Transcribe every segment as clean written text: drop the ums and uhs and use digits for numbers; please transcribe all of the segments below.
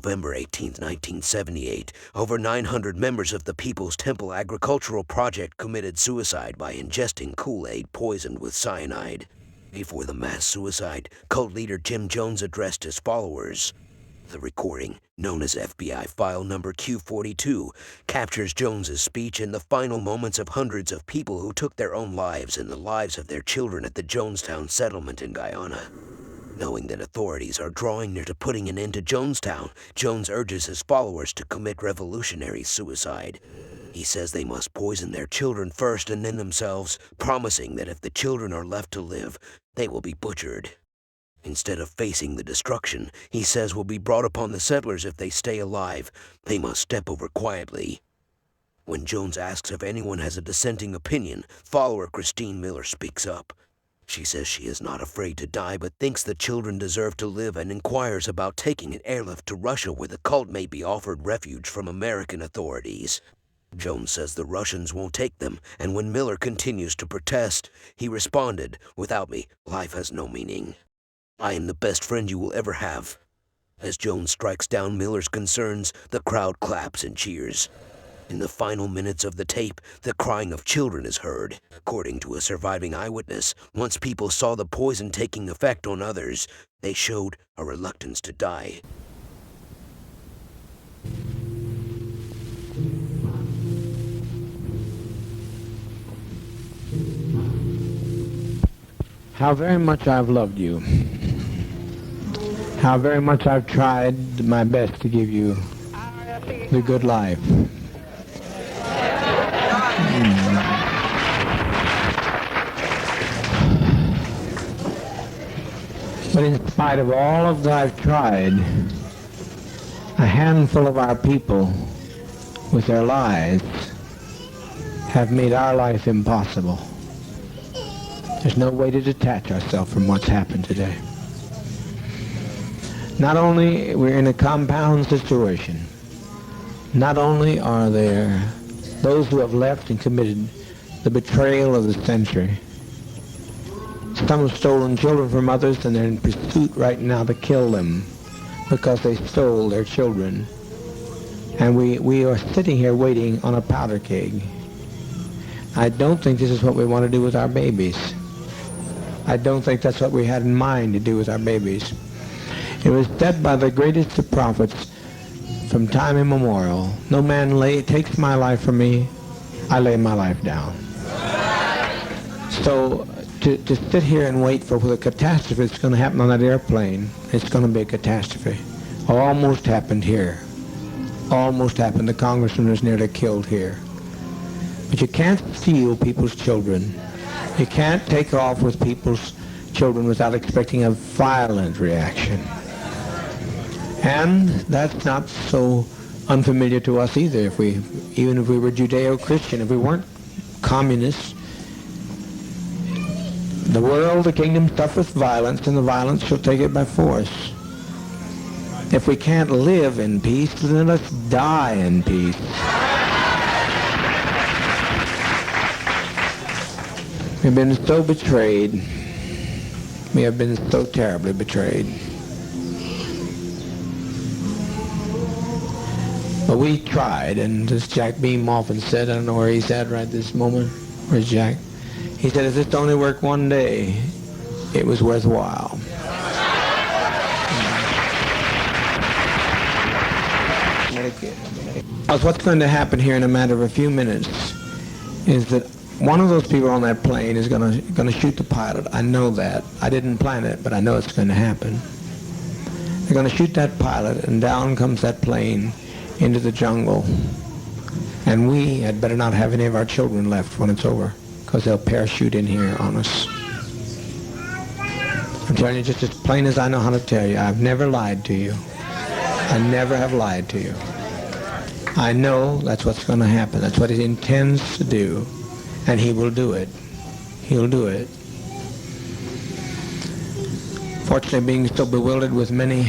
November 18, 1978, over 900 members of the People's Temple Agricultural Project committed suicide by ingesting Kool-Aid poisoned with cyanide. Before the mass suicide, cult leader Jim Jones addressed his followers. The recording, known as FBI File Number Q042, captures Jones's speech in the final moments of hundreds of people who took their own lives and the lives of their children at the Jonestown settlement in Guyana. Knowing that authorities are drawing near to putting an end to Jonestown, Jones urges his followers to commit revolutionary suicide. He says they must poison their children first and then themselves, promising that if the children are left to live, they will be butchered. Instead of facing the destruction he says will be brought upon the settlers if they stay alive, they must step over quietly. When Jones asks if anyone has a dissenting opinion, follower Christine Miller speaks up. She says she is not afraid to die but thinks the children deserve to live and inquires about taking an airlift to Russia where the cult may be offered refuge from American authorities. Jones says the Russians won't take them, and when Miller continues to protest, he responded, "Without me, life has no meaning. I am the best friend you will ever have." As Jones strikes down Miller's concerns, the crowd claps and cheers. In the final minutes of the tape, the crying of children is heard. According to a surviving eyewitness, once people saw the poison taking effect on others, they showed a reluctance to die. How very much I've loved you. How very much I've tried my best to give you the good life. But in spite of all of that I've tried, a handful of our people, with their lies, have made our life impossible. There's no way to detach ourselves from what's happened today. Not only we're in a compound situation, not only are there those who have left and committed the betrayal of the century. Some have stolen children from others and they're in pursuit right now to kill them because they stole their children. And we are sitting here waiting on a powder keg. I don't think this is what we want to do with our babies. I don't think that's what we had in mind to do with our babies. It was said by the greatest of prophets from time immemorial, no man takes my life from me, I lay my life down. So to sit here and wait for the catastrophe that's going to happen on that airplane, it's going to be a catastrophe. Almost happened here. Almost happened. The congressman was nearly killed here. But you can't steal people's children. You can't take off with people's children without expecting a violent reaction. And that's not so unfamiliar to us either. Even if we were Judeo-Christian, if we weren't communists, the world, the kingdom suffereth violence, and the violence shall take it by force. If we can't live in peace, then let's die in peace. We've been so betrayed. We have been so terribly betrayed. But we tried, and as Jack Beam often said, I don't know where he's at right this moment. Where's Jack? He said, if this only worked one day, it was worthwhile. What's going to happen here in a matter of a few minutes is that one of those people on that plane is going to shoot the pilot. I know that. I didn't plan it, but I know it's going to happen. They're going to shoot that pilot, and down comes that plane into the jungle. And we had better not have any of our children left when it's over, because they'll parachute in here on us. I'm telling you just as plain as I know how to tell you. I've never lied to you. I never have lied to you. I know that's what's going to happen. That's what he intends to do. And he will do it. He'll do it. Fortunately, being so bewildered with many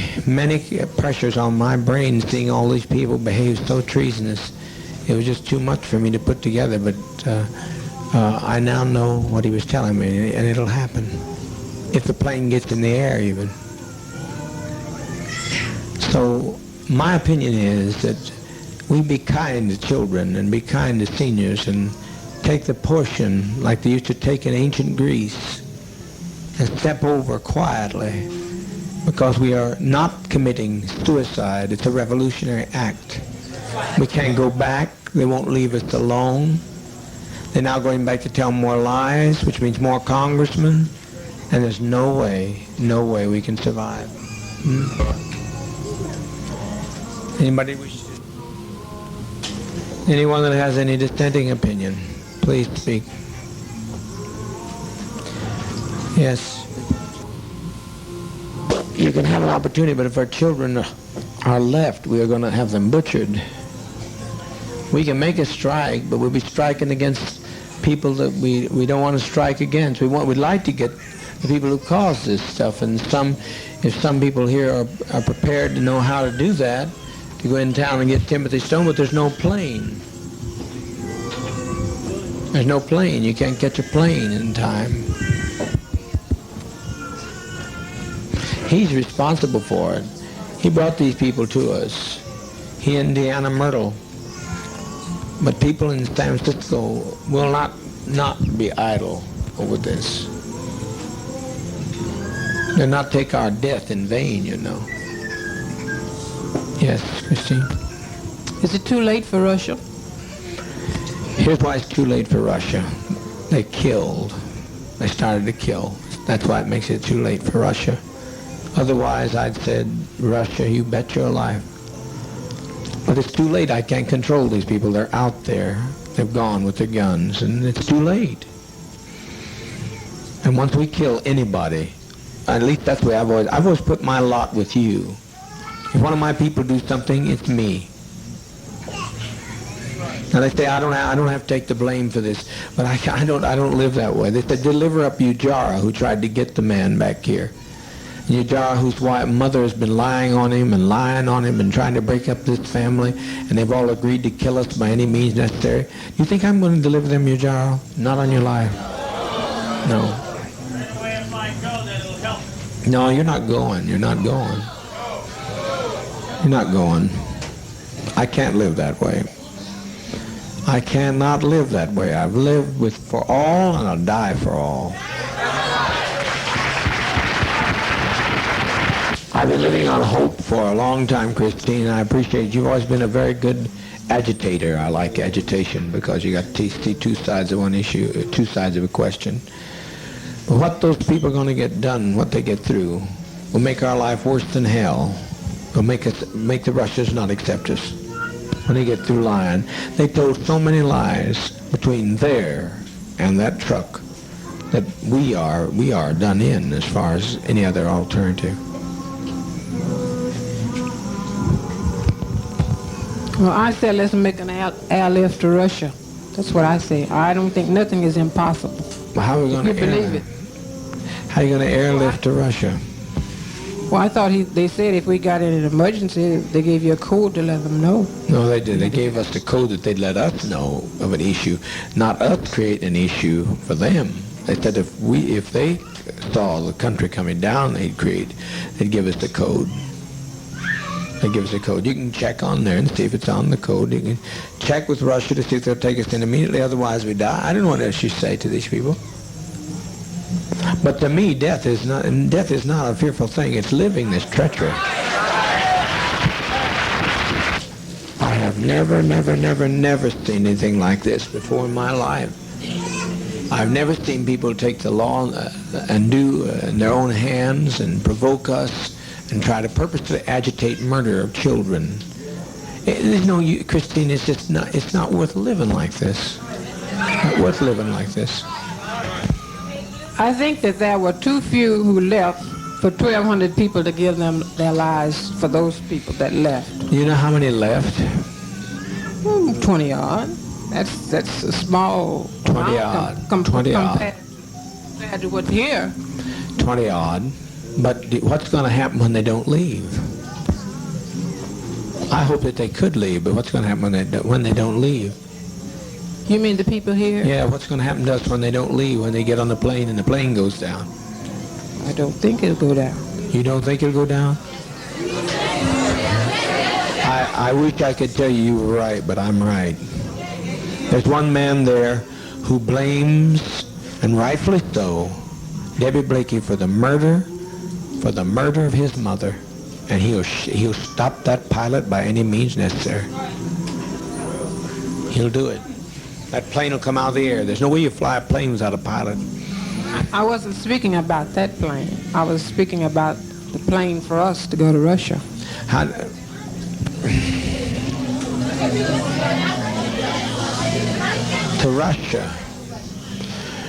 pressures on my brain, seeing all these people behave so treasonous, it was just too much for me to put together. But I now know what he was telling me, and it'll happen. If the plane gets in the air, even. So my opinion is that we be kind to children and be kind to seniors and take the portion like they used to take in ancient Greece and step over quietly, because we are not committing suicide. It's a revolutionary act. We can't go back. They won't leave us alone. They're now going back to tell more lies, which means more congressmen, and there's no way we can survive. Anybody wish to? Anyone that has any dissenting opinion, please speak. Yes. You can have an opportunity, but if our children are left, we are going to have them butchered. We can make a strike, but we'll be striking against people that we don't want to strike against. We'd like to get the people who cause this stuff, and if some people here are prepared to know how to do that, to go in town and get Timothy Stone, but there's no plane. There's no plane. You can't catch a plane in time. He's responsible for it. He brought these people to us. He and Deanna Myrtle. But people in San Francisco will not be idle over this. They'll not take our death in vain, you know. Yes, Christine? Is it too late for Russia? Here's why it's too late for Russia. They killed. They started to kill. That's why it makes it too late for Russia. Otherwise, I'd said, Russia, you bet your life. But it's too late. I can't control these people. They're out there. They've gone with their guns, and it's too late. And once we kill anybody, at least that's the way I've always put my lot with you. If one of my people do something, it's me. Now they say I don't have to take the blame for this, but I don't live that way. They said deliver up Ujara, who tried to get the man back here. Ujara, whose mother has been lying on him and trying to break up this family, and they've all agreed to kill us by any means necessary. Do you think I'm going to deliver them, Ujara? Not on your life. No. No, you're not going. You're not going. You're not going. I can't live that way. I cannot live that way. I've lived for all, and I'll die for all. I've been living on hope for a long time, Christine, and I appreciate you've always been a very good agitator. I like agitation because you got to see two sides of one issue, two sides of a question. But what those people are going to get done, what they get through, will make our life worse than hell. Will make the Russians not accept us when they get through lying. They told so many lies between there and that truck that we are done in as far as any other alternative. Well, I said let's make an airlift to Russia. That's what I say. I don't think nothing is impossible. Well, how are we going to believe it? How are you going to airlift to Russia? Well, I thought they said if we got in an emergency, they gave you a code to let them know. No, they did. They gave us the code that they'd let us know of an issue, not us create an issue for them. They said if they saw the country coming down, they'd give us the code. They give us a code. You can check on there and see if it's on the code. You can check with Russia to see if they'll take us in immediately, otherwise we die. I don't know what else you say to these people. But to me, death is not a fearful thing. It's living this treachery. I have never seen anything like this before in my life. I've never seen people take the law and do in their own hands and provoke us and try to purposely agitate murder of children. There's no, Christine, it's not worth living like this. Not worth living like this. I think that there were too few who left for 1,200 people to give them their lives for those people that left. You know how many left? 20 odd. That's a small 20 odd. Compared to what's here. 20 odd. But what's going to happen when they don't leave? I hope that they could leave, but what's going to happen when they don't leave? You mean the people here? Yeah, what's going to happen to us when they don't leave, when they get on the plane and the plane goes down? I don't think it'll go down. You don't think it'll go down? I wish I could tell you were right, but I'm right. There's one man there who blames, and rightfully so, Debbie Blakey for the murder of his mother, and he'll stop that pilot by any means necessary. He'll do it. That plane will come out of the air. There's no way you fly a plane without a pilot. I wasn't speaking about that plane. I was speaking about the plane for us to go to Russia. To Russia.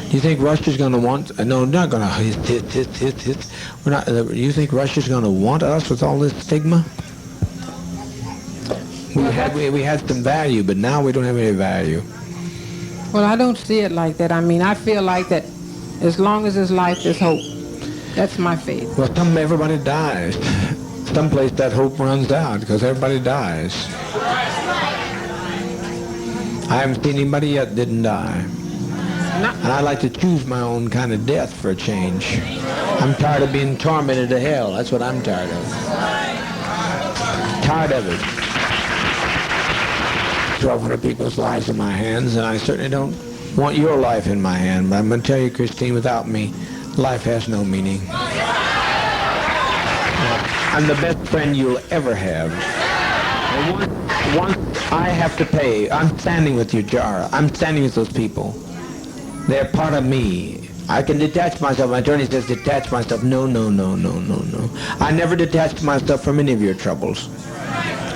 Do you think Russia's going to want? No, not going to. We're not. You think Russia's going to want us with all this stigma? We had some value, but now we don't have any value. Well, I don't see it like that. I mean, I feel like that as long as there's life, there's hope. That's my faith. Well, everybody dies. Someplace that hope runs out because everybody dies. I haven't seen anybody yet that didn't die. And I like to choose my own kind of death for a change. I'm tired of being tormented to hell. That's what I'm tired of. Tired of it. 1,200 people's lives in my hands, and I certainly don't want your life in my hand. But I'm going to tell you, Christine, without me, life has no meaning. I'm the best friend you'll ever have. And once I have to pay, I'm standing with you, Jara. I'm standing with those people. They're part of me. I can detach myself. My attorney says detach myself. No. I never detached myself from any of your troubles.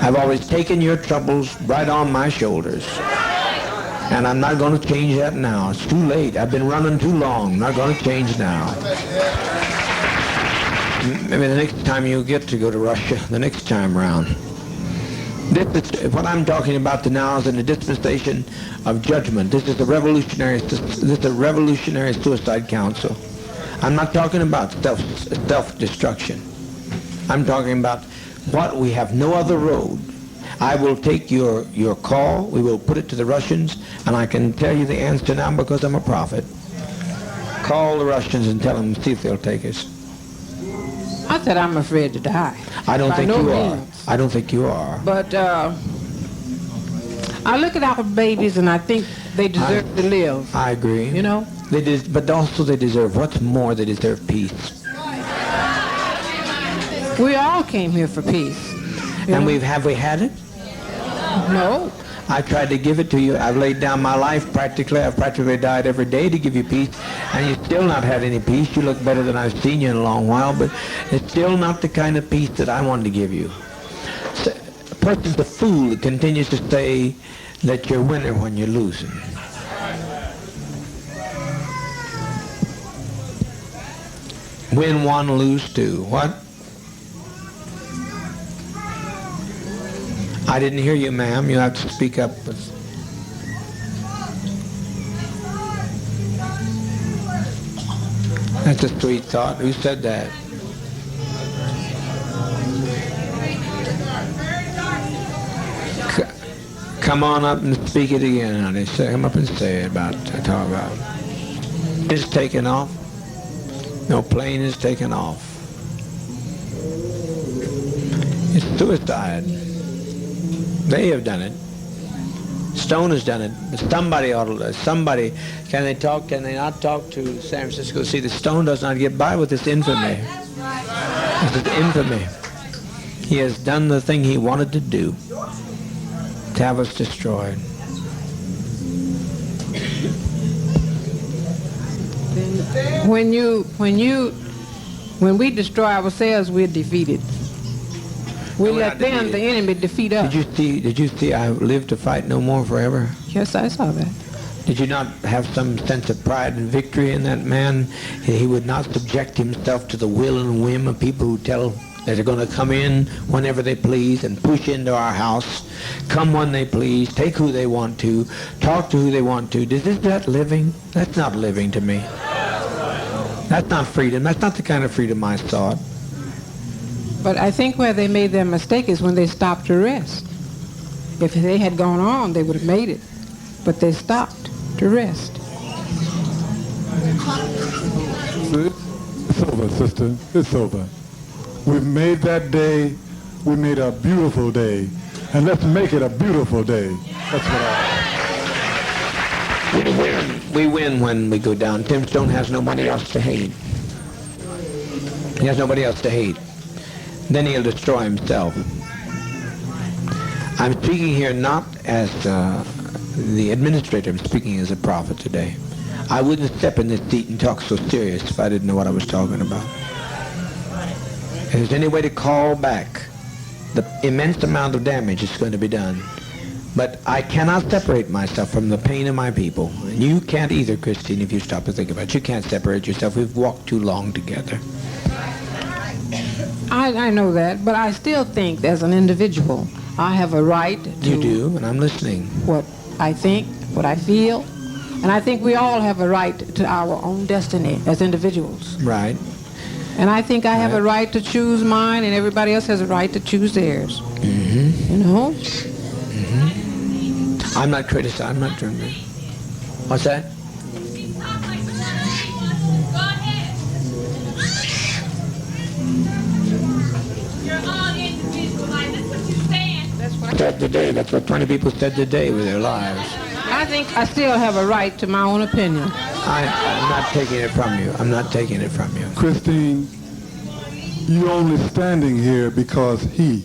I've always taken your troubles right on my shoulders. And I'm not going to change that now. It's too late. I've been running too long. I'm not going to change now. Maybe the next time you get to go to Russia, the next time around. What I'm talking about now is in the dispensation of judgment. This is a revolutionary suicide council. I'm not talking about self-destruction. I'm talking about what we have no other road. I will take your call. We will put it to the Russians, and I can tell you the answer now because I'm a prophet. Call the Russians and tell them, see if they'll take us. I said I'm afraid to die. I don't think you are. I don't think you are. But I look at our babies and I think they deserve to live. I agree. You know? But also they deserve, what's more, they deserve peace. We all came here for peace. And have we had it? No. I tried to give it to you. I've laid down my life practically. I've practically died every day to give you peace. And you've still not had any peace. You look better than I've seen you in a long while, but it's still not the kind of peace that I wanted to give you. So, a person's a fool that continues to say that you're a winner when you're losing. Win one, lose two. What? I didn't hear you, ma'am. You have to speak up. That's a sweet thought. Who said that? Come on up and speak it again, honey. Come up and say it talk about. It's taken off. No plane is taken off. It's suicide. They have done it. Stone has done it. Somebody ought to. Somebody. Can they talk? Can they not talk to San Francisco? See, the Stone does not get by with this infamy. This is infamy. He has done the thing he wanted to do. To have us destroyed. When we destroy ourselves, we're defeated. We let the enemy defeat us. Did you see I live to fight no more forever? Yes, I saw that. Did you not have some sense of pride and victory in that man? He would not subject himself to the will and whim of people who tell that they're going to come in whenever they please and push into our house, come when they please, take who they want to, talk to who they want to. Is that living? That's not living to me. That's not freedom. That's not the kind of freedom I sought. But I think where they made their mistake is when they stopped to rest. If they had gone on, they would have made it. But they stopped to rest. It's over, sister. It's over. We've made that day. We made a beautiful day. and let's make it a beautiful day. That's what We win when we go down. Tim Stone has nobody else to hate. He has nobody else to hate. Then he'll destroy himself. I'm speaking here not as the administrator. I'm speaking as a prophet today. I wouldn't step in this seat and talk so serious if I didn't know what I was talking about. If there's any way to call back the immense amount of damage that's going to be done, but I cannot separate myself from the pain of my people. And you can't either, Christine, if you stop to think about it. You can't separate yourself. We've walked too long together. I know that, but I still think as an individual, I have a right to... You do, and I'm listening. What I think, what I feel, and I think we all have a right to our own destiny as individuals. Right. And I think I have a right to choose mine, and everybody else has a right to choose theirs. Mm-hmm. You know? Mm-hmm. I'm not criticizing. I'm not doing that. What's that? Said today. That's what 20 people said today with their lives. I think I still have a right to my own opinion. I'm not taking it from you. I'm not taking it from you. Christine, you're only standing here because he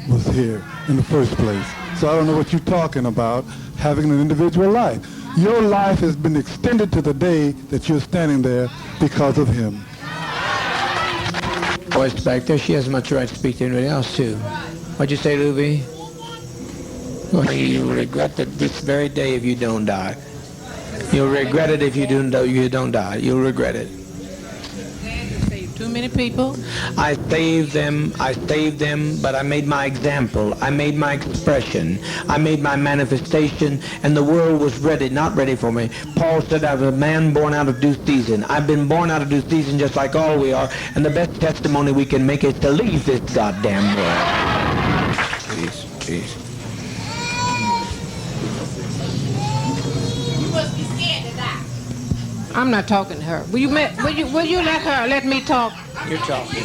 was here in the first place. So I don't know what you're talking about, having an individual life. Your life has been extended to the day that you're standing there because of him. Voice back there, she has as much right to speak to anybody else, too. What'd you say, Luby? Well, you'll regret it this very day if you don't die. You'll regret it if you don't die. You'll regret it. Too many people? I saved them, but I made my example. I made my expression. I made my manifestation, and the world was ready, not ready for me. Paul said I was a man born out of due season. I've been born out of due season just like all we are, and the best testimony we can make is to leave this goddamn world. Please. I'm not talking to her. Will you let me talk? You're talking.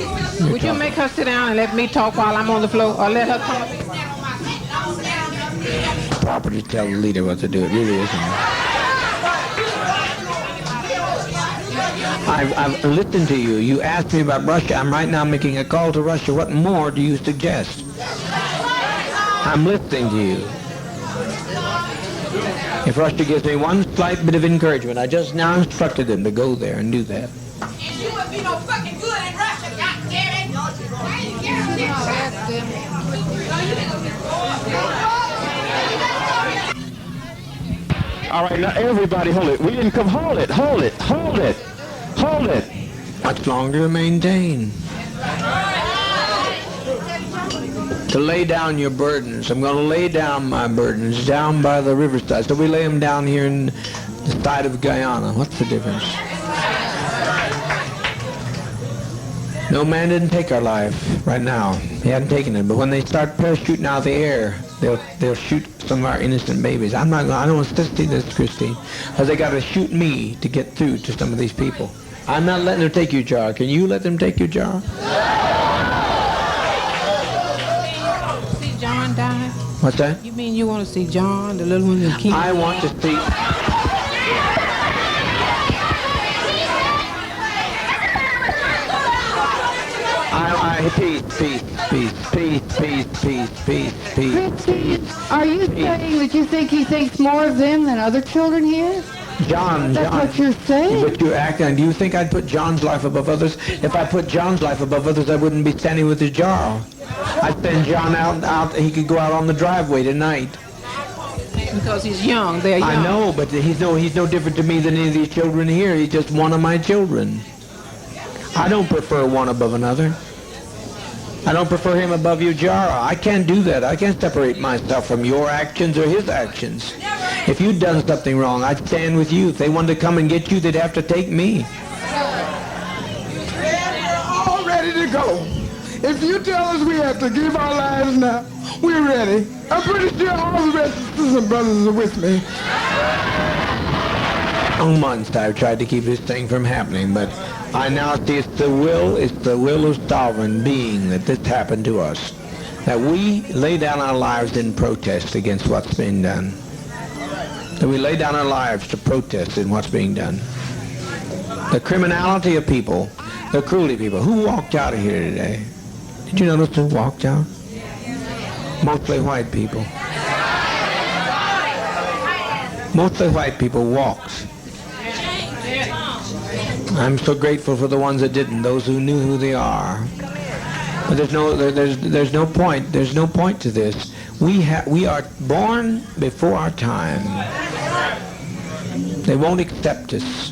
Would you make her sit down and let me talk while I'm on the floor, or let her come up? Property tell the leader what to do. It really isn't. I've listened to you. You asked me about Russia. I'm right now making a call to Russia. What more do you suggest? I'm listening to you. If Russia gives me one slight bit of encouragement, I just now instructed them to go there and do that. And you would be no fucking good in Russia, goddammit! All right, now everybody hold it. We didn't come. Hold it. Much longer to maintain. To lay down your burdens. I'm going to lay down my burdens down by the riverside. So we lay them down here in the side of Guyana. What's the difference? No man didn't take our life right now. He hadn't taken it. But when they start parachuting out of the air, they'll shoot some of our innocent babies. I don't want to see this, Christine, because they got to shoot me to get through to some of these people. I'm not letting them take your jar. Can you let them take your jar? Die? What's that? You mean you want to see John, the little one, and King? I want to see. Peace. Christine, are you saying that you think he thinks more of them than other children here? John. That's what you're saying? But you're acting. Do you think I'd put John's life above others? If I put John's life above others, I wouldn't be standing with his jar. I'd send John out. He could go out on the driveway tonight. Because he's young. They're young. I know, but he's no different to me than any of these children here. He's just one of my children. I don't prefer one above another. I don't prefer him above your jar. I can't do that. I can't separate myself from your actions or his actions. If you'd done something wrong, I'd stand with you. If they wanted to come and get you, they'd have to take me. We're all ready to go. If you tell us we have to give our lives now, we're ready. I'm pretty sure all the rest of the sisters and brothers are with me. For months I've tried to keep this thing from happening, but I now see it's the will of sovereign being that this happened to us. that we lay down our lives in protest against what's being done. That we lay down our lives to protest in what's being done. The criminality of people, the cruelty of people. Who walked out of here today? Did you notice who walked out? Mostly white people. Mostly white people walked. I'm so grateful for the ones that didn't, those who knew who they are. But there's no point to this. We are born before our time. They won't accept us.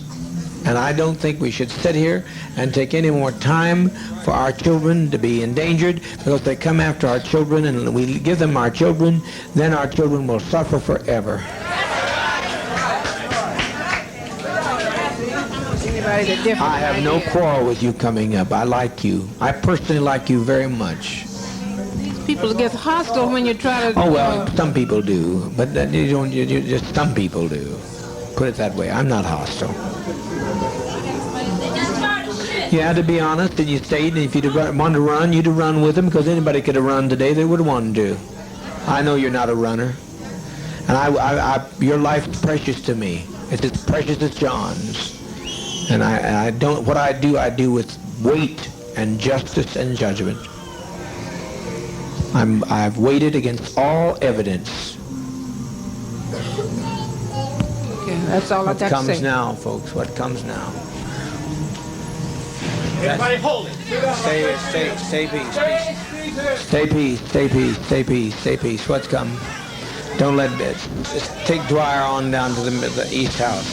And I don't think we should sit here and take any more time for our children to be endangered, because they come after our children and we give them our children, then our children will suffer forever. I have no quarrel with you coming up. I like you. I personally like you very much. People get hostile when you try to... Oh, well, some people do. But you just some people do. Put it that way. I'm not hostile. You had to be honest, and you stayed, and if you wanted to run, you'd have run with them, because anybody could have run today. They would have wanted to. I know you're not a runner. And your life's precious to me. It's as precious as John's. And I don't, what I do with weight and justice and judgment. I've waited against all evidence. Okay, that's all I got to say. What comes now, folks? What comes now? Everybody hold it. Stay peace. Stay peace. Stay peace. Stay peace. Stay peace. What's come? Don't let it. Just take Dwyer on down to the East House.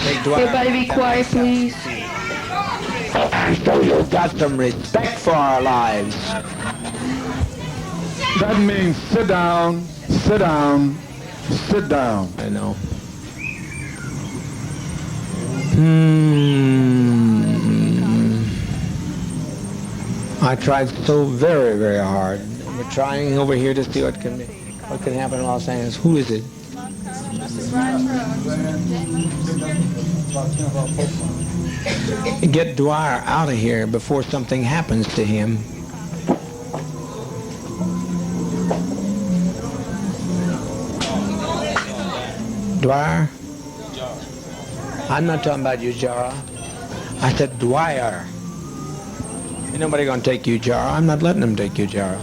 Take Dwyer. Everybody be quiet, please. So you've got some respect for our lives. That means sit down, sit down, sit down. I know. I tried so very, very hard. We're trying over here to see what can happen in Los Angeles. Who is it? Get Dwyer out of here before something happens to him. Dwyer? I'm not talking about you, Jara. I said Dwyer. Ain't nobody gonna take you, Jara. I'm not letting them take you, Jara.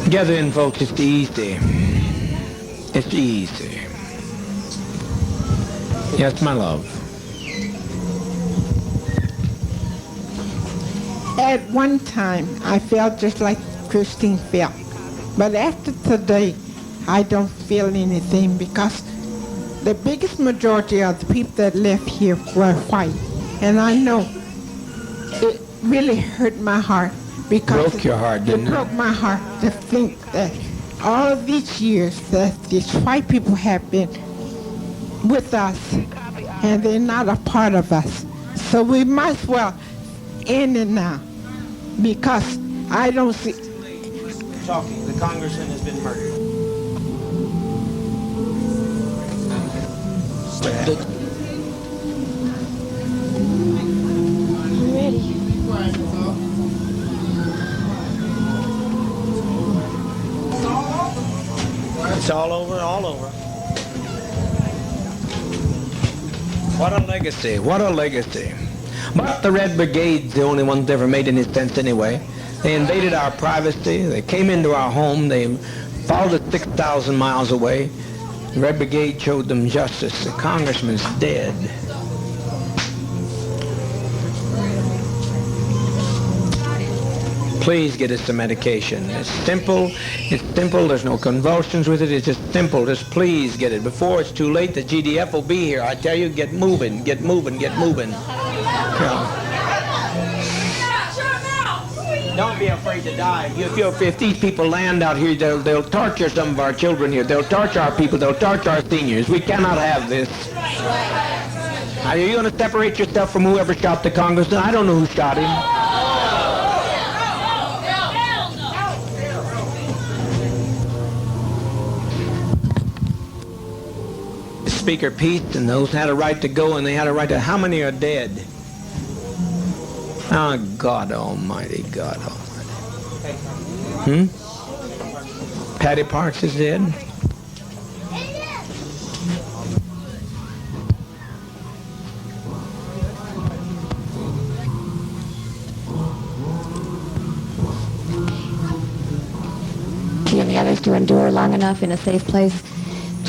Gather in, folks. It's easy. It's easy. Yes, my love. At one time, I felt just like Christine felt. But after today, I don't feel anything, because the biggest majority of the people that left here were white. And I know it really hurt my heart, because Broke your heart, didn't it? It broke my heart to think that all of these years that these white people have been with us, and they're not a part of us. So we might as well end it now, because I don't see... Talking. The congressman has been murdered. It's all over, all over. What a legacy, what a legacy. But the Red Brigade's the only ones that ever made any sense anyway. They invaded our privacy, they came into our home, they followed us 6,000 miles away. The Red Brigade showed them justice. The congressman's dead. Please get us some medication. It's simple, there's no convulsions with it, it's just simple. Just please get it. Before it's too late, the GDF will be here. I tell you, get moving, get moving, get moving. Yeah. Don't be afraid to die. If these people land out here, they'll torture some of our children here. They'll torture our people. They'll torture our seniors. We cannot have this. Are you going to separate yourself from whoever shot the congressman? I don't know who shot him. speak her piece, and those had a right to go, and they had a right to... How many are dead? Oh, God Almighty, God Almighty. Patty Parks is dead? And the others to endure long enough in a safe place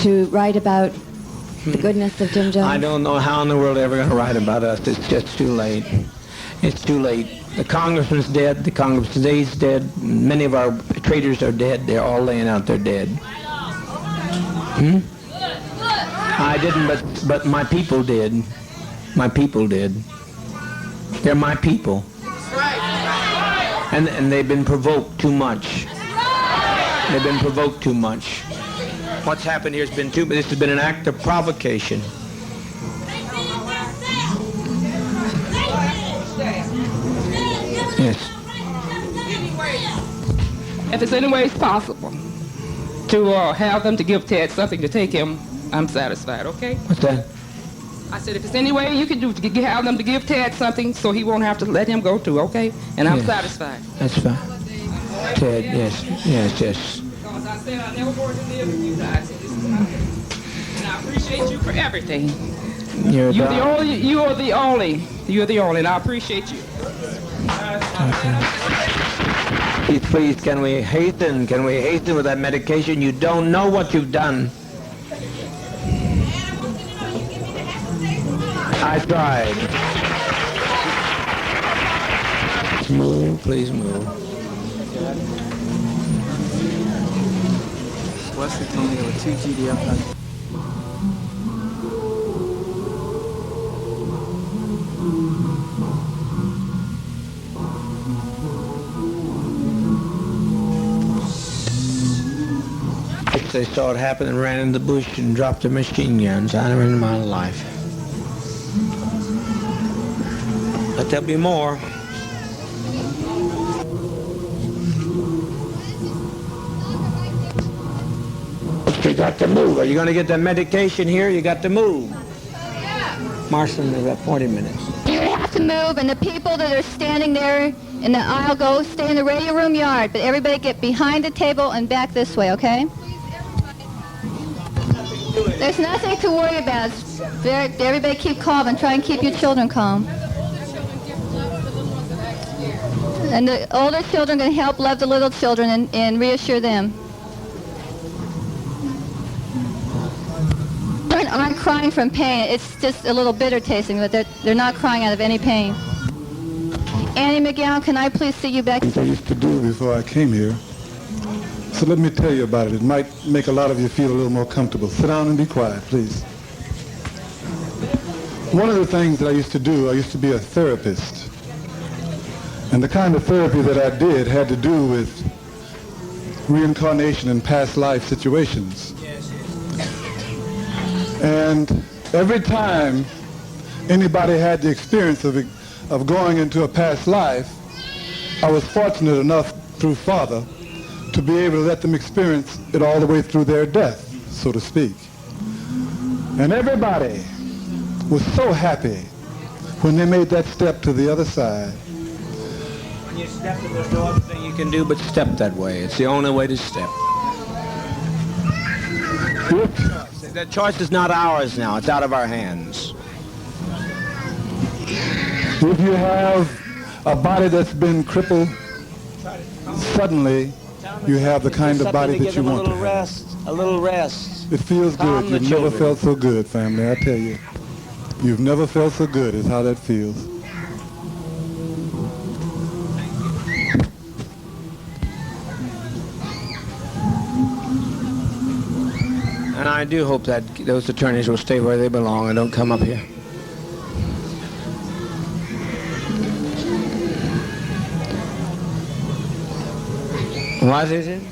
to write about the goodness of Jim Jones? I don't know how in the world they're ever going to write about us. It's just too late. It's too late. The congressman's dead. The Congress today's dead. Many of our traitors are dead. They're all laying out there dead. I didn't, but my people did. My people did. They're my people. And they've been provoked too much. They've been provoked too much. What's happened here has been this has been an act of provocation. Yes. If it's any ways possible to have them to give Ted something to take him, I'm satisfied, okay? What's that? I said, if it's any way you can do to have them to give Ted something so he won't have to let him go too, okay? And I'm satisfied. That's fine. Ted, yes. Because I said I never wanted to live with you guys. And I appreciate you for everything. You're the only, and I appreciate you. Please, can we hasten with that medication? You don't know what you've done. I tried. Move, please move. Wesley told me there were 2 GDF. They saw it happen and ran in the bush and dropped their machine guns. I never in my life. But there'll be more. You got to move. Are you going to get the medication here? You got to move. Marston, there's about 40 minutes. You have to move, and the people that are standing there in the aisle go stay in the radio room yard, but everybody get behind the table and back this way, okay? There's nothing to worry about. Everybody keep calm and try and keep your children calm. And the older children can help love the little children and reassure them. Children aren't crying from pain. It's just a little bitter tasting, but they're not crying out of any pain. Annie McGowan, can I please see you back? I used to do before I came here. So let me tell you about it. It might make a lot of you feel a little more comfortable. Sit down and be quiet, please. One of the things that I used to do, I used to be a therapist. And the kind of therapy that I did had to do with reincarnation and past life situations. And every time anybody had the experience of going into a past life, I was fortunate enough through Father to be able to let them experience it all the way through their death, so to speak. And everybody was so happy when they made that step to the other side. When you step to there's no other thing you can do but step that way. It's the only way to step. The choice is not ours now. It's out of our hands. If you have a body that's been crippled, suddenly you have the kind of body that you want to have. A little rest. It feels good. You've never felt so good, family, I tell you. You've never felt so good is how that feels. And I do hope that those attorneys will stay where they belong and don't come up here. What is it?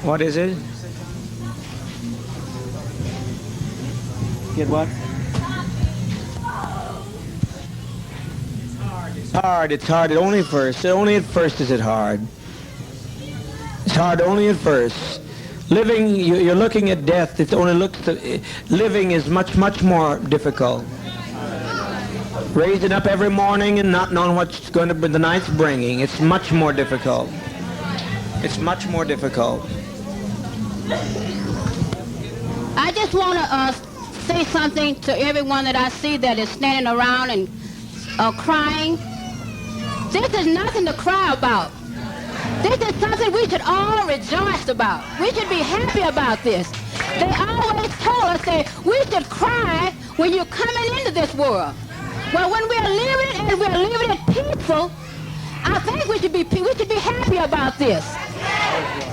What is it? Get what? It's hard. Only at first is it hard. It's hard only at first. Living, you're looking at death. It only looks. Living is much, much more difficult. Raising up every morning and not knowing what's going to be the night's bringing. It's much more difficult. It's much more difficult. I just want to say something to everyone that I see that is standing around and crying. This is nothing to cry about. This is something we should all rejoice about. We should be happy about this. They always told us that we should cry when you're coming into this world. Well, when we're living and we're living it peaceful, I think we should be happy about this.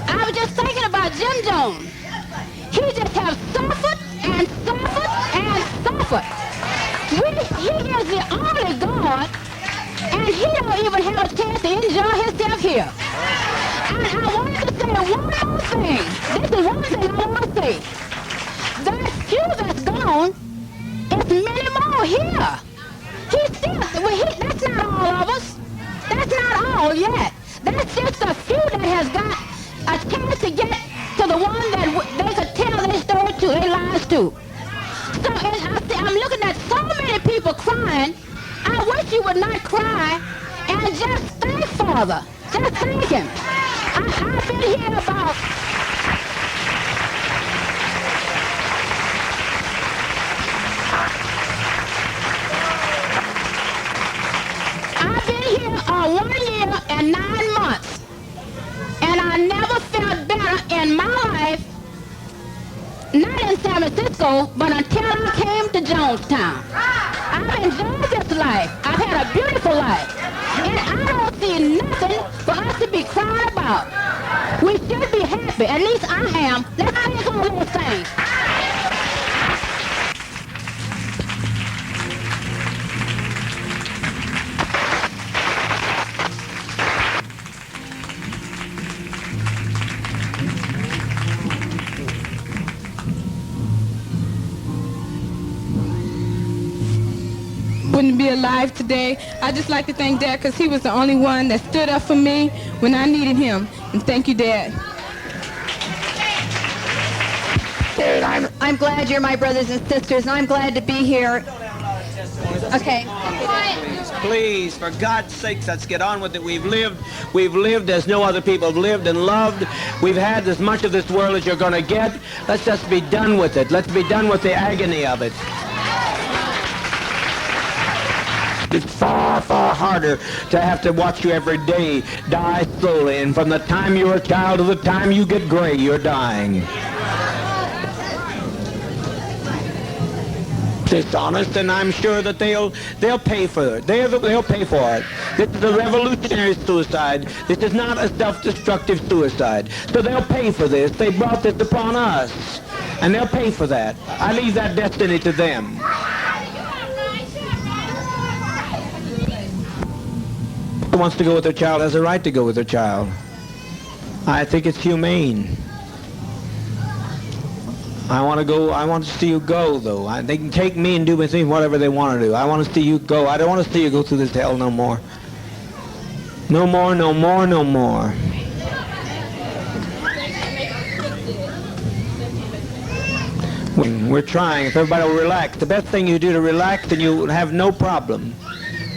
I was just thinking about Jim Jones. He just has suffered and suffered and suffered. He is the only God, and he don't even have a chance to enjoy himself here. And I wanted to say one more thing. This is one thing I want to say. That few that's gone, it's many more here. That's not all of us. That's not all yet. That's just a few that has got a chance to get to the one that they could tell their story to, their lives to. So I'm looking at so many people crying. I wish you would not cry and just thank Father. Just thank him. I've been here about... I've been here 1 year and 9 months. And I never felt better in my life, not in San Francisco, but until I came to Jonestown. I've enjoyed this life. I've had a beautiful life. And I don't see nothing for us to be crying about. We should be happy. At least I am. Let's think on those things. Wouldn't be alive today. I just like to thank Dad because he was the only one that stood up for me when I needed him. And thank you, Dad. I'm glad you're my brothers and sisters, and I'm glad to be here. Okay. Please, for God's sakes, let's get on with it. We've lived as no other people have lived and loved. We've had as much of this world as you're going to get. Let's just be done with it. Let's be done with the agony of it. It's far, far harder to have to watch you every day die slowly. And from the time you're a child to the time you get gray, you're dying. Dishonest, and I'm sure that they'll pay for it. They'll pay for it. This is a revolutionary suicide. This is not a self-destructive suicide. So they'll pay for this. They brought this upon us, and they'll pay for that. I leave that destiny to them. Who wants to go with their child has a right to go with their child. I think it's humane. I want to go. I want to see you go, though. They can take me and do with me whatever they want to do. I want to see you go. I don't want to see you go through this hell no more. No more, no more, no more. We're trying. If everybody will relax. The best thing you do to relax, then you have no problem.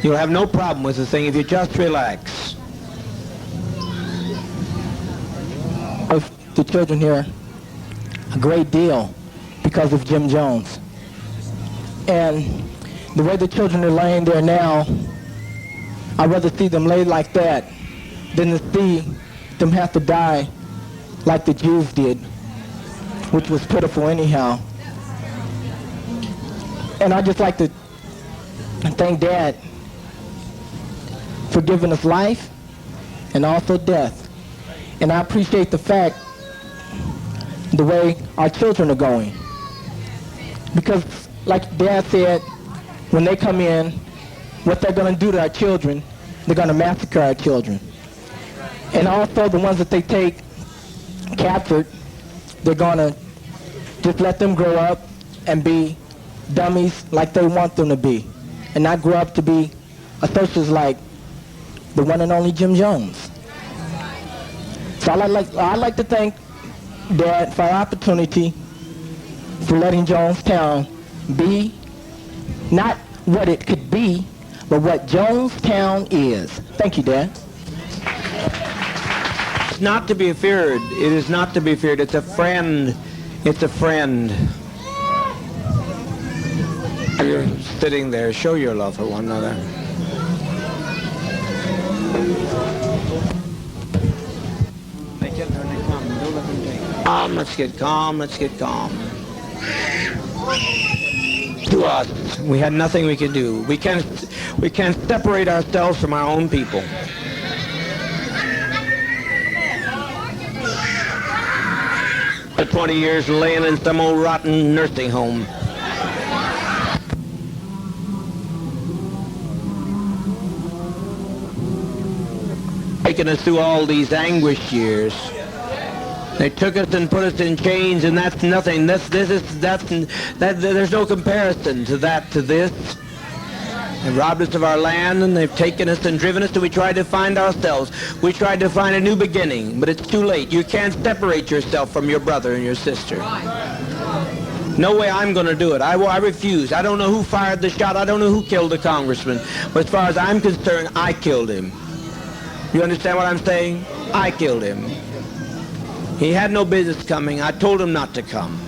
You'll have no problem with the thing if you just relax. Of the children here, a great deal because of Jim Jones. And the way the children are laying there now, I'd rather see them laid like that than to see them have to die like the Jews did, which was pitiful anyhow. And I'd just like to thank Dad for giving us life and also death. And I appreciate the fact the way our children are going. Because like Dad said, when they come in, what they're going to do to our children, they're going to massacre our children. And also the ones that they take captured, they're going to just let them grow up and be dummies like they want them to be, and not grow up to be a socialist like the one and only Jim Jones. So I'd like to thank Dad, for our opportunity for letting Jonestown be not what it could be, but what Jonestown is. Thank you, Dad. It's not to be feared. It is not to be feared. It's a friend. It's a friend. You're sitting there. Show your love for one another. Calm, let's get calm, let's get calm. To us, we had nothing we could do. We can't separate ourselves from our own people. For 20 years laying in some old rotten nursing home. Taking us through all these anguish years. They took us and put us in chains, and that's nothing. There's no comparison to that, to this. They robbed us of our land, and they've taken us and driven us till we tried to find ourselves. We tried to find a new beginning, but it's too late. You can't separate yourself from your brother and your sister. No way I'm going to do it. I refuse. I don't know who fired the shot. I don't know who killed the congressman. But as far as I'm concerned, I killed him. You understand what I'm saying? I killed him. He had no business coming. I told him not to come.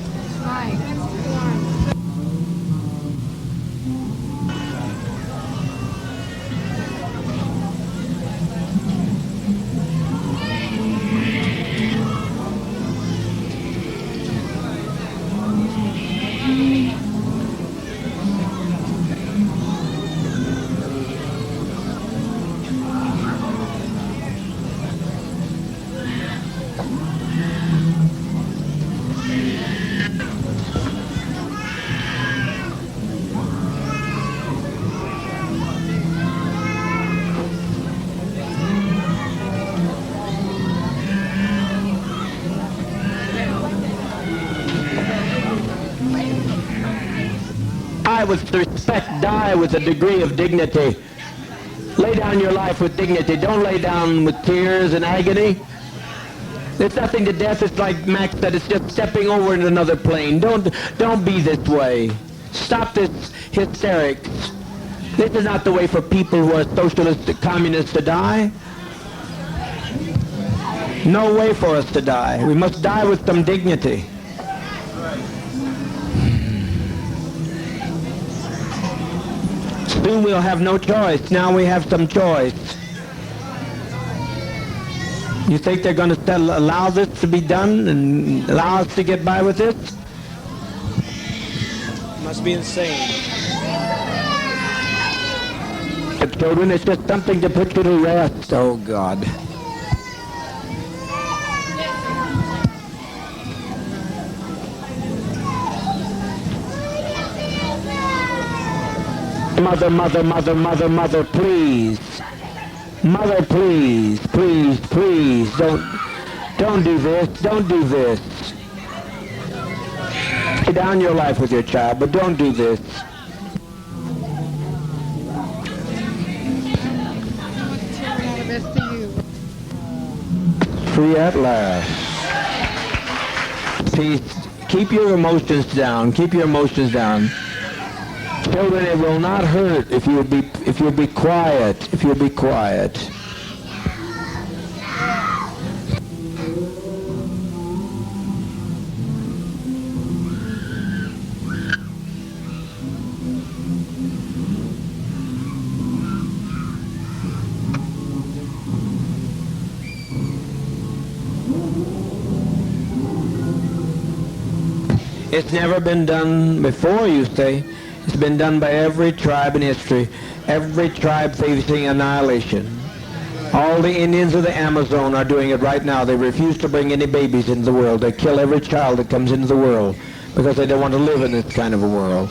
Die with respect, die with a degree of dignity. Lay down your life with dignity. Don't lay down with tears and agony. There's nothing to death. It's like Max said, it's just stepping over into another plane. Don't be this way. Stop this hysterics. This is not the way for people who are socialist, communists to die. No way for us to die. We must die with some dignity. Soon we'll have no choice. Now we have some choice. You think they're going to allow this to be done and allow us to get by with this? Must be insane. But children, it's just something to put you to rest. Oh, God. Mother, mother, mother, mother, mother, please. Mother, please, please, please, don't do this, don't do this. Lay down your life with your child, but don't do this. Free at last. Peace. Keep your emotions down, keep your emotions down. Children, it will not hurt if you'll be quiet, if you'll be quiet. It's never been done before, you say. It's been done by every tribe in history, every tribe facing annihilation. All the Indians of the Amazon are doing it right now. They refuse to bring any babies into the world. They kill every child that comes into the world because they don't want to live in this kind of a world.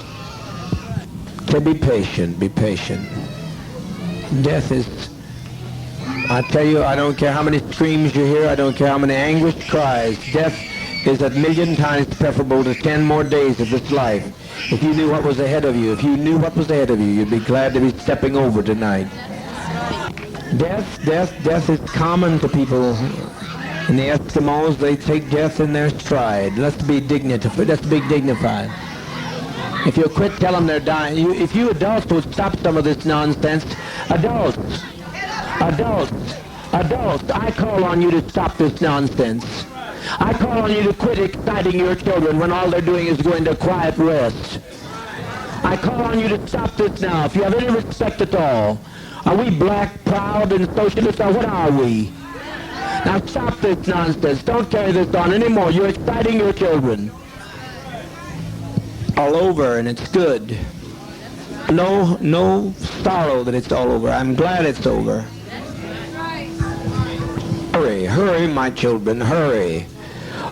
So be patient, be patient. Death is, I tell you, I don't care how many screams you hear, I don't care how many anguished cries. Death is a million times preferable to 10 more days of this life. If you knew what was ahead of you, if you knew what was ahead of you, you'd be glad to be stepping over tonight. Death is common to people. And the Eskimos, they take death in their stride. Let's be dignified. If you quit, tell them they're dying. If you adults would stop some of this nonsense, adults, I call on you to stop this nonsense. I call on you to quit exciting your children when all they're doing is going to quiet rest. I call on you to stop this now. If you have any respect at all, are we black, proud, and socialist, or what are we? Now stop this nonsense. Don't carry this on anymore. You're exciting your children. All over, and it's good. No sorrow that it's all over. I'm glad it's over. Hurry, my children, hurry.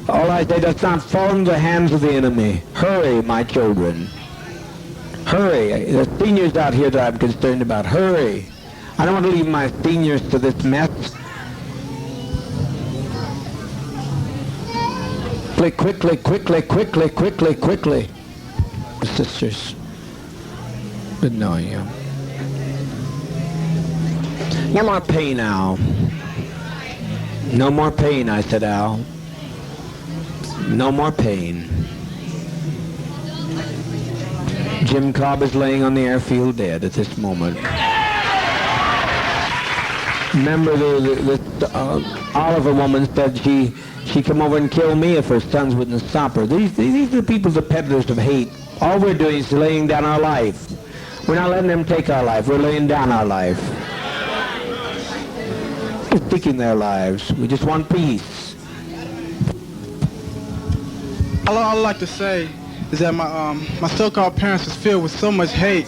All I say, does not fall into the hands of the enemy. Hurry, my children. Hurry. The seniors out here that I'm concerned about. Hurry. I don't want to leave my seniors to this mess. Quickly. Sisters, good knowing you. No more pain, Al. No more pain, I said, Al. No more pain. Jim Cobb is laying on the airfield dead at this moment. Remember the Oliver woman said she'd come over and kill me if her sons wouldn't stop her. These are the people, the peddlers of hate. All we're doing is laying down our life. We're not letting them take our life. We're laying down our life. We're taking their lives. We just want peace. All I'd like to say is that my so-called parents was filled with so much hate.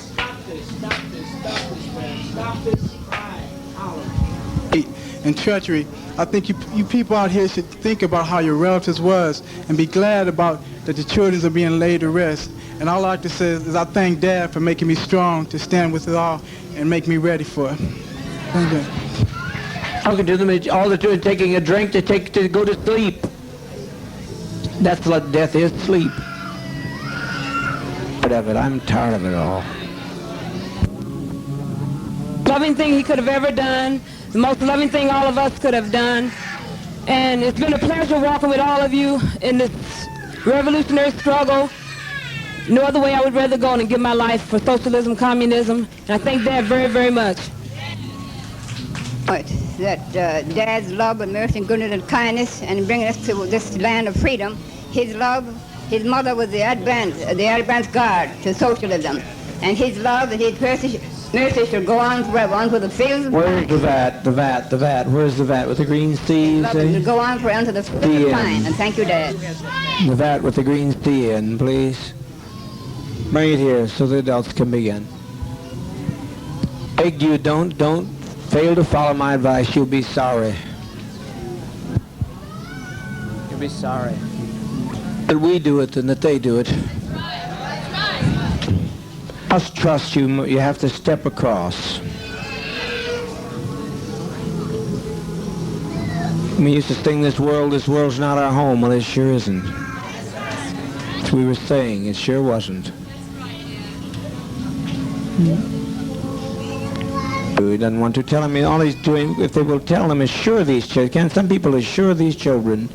And treachery. I think you people out here should think about how your relatives was and be glad about that the children are being laid to rest. And all I like to say is I thank Dad for making me strong to stand with it all and make me ready for it. Thank you. I can do them all they're doing, taking a drink to go to sleep. That's what death is, sleep. Of it. I'm tired of it all. Loving thing he could have ever done. The most loving thing all of us could have done. And it's been a pleasure walking with all of you in this revolutionary struggle. No other way I would rather go and give my life for socialism, communism. And I thank Dad very, very much. That Dad's love and mercy and goodness and kindness and bringing us to this land of freedom. His love, his mother was the advance guard to socialism. And his love and his mercy should go on forever, on to the fields. Where's the vat? Where's the vat with the green C? His love should go on forever to the fields of time. And thank you, Dad. The vat with the green C in, please. Bring it here so the adults can begin. Beg you, don't fail to follow my advice. You'll be sorry. You'll be sorry. That we do it and that they do it. Must trust you. You have to step across. We used to sing this world's not our home. Well, it sure isn't. As we were saying, it sure wasn't. He doesn't want to tell him. All he's doing, if they will tell him, assure these children. Some people assure these children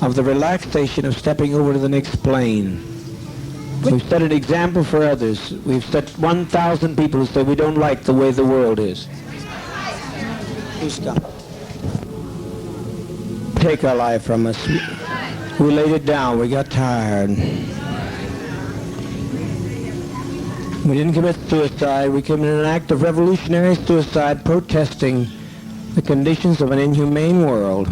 of the relaxation of stepping over to the next plane. We've set an example for others. We've set 1,000 people who say we don't like the way the world is. Please come. Take our life from us. We laid it down. We got tired. We didn't commit suicide. We committed an act of revolutionary suicide protesting the conditions of an inhumane world.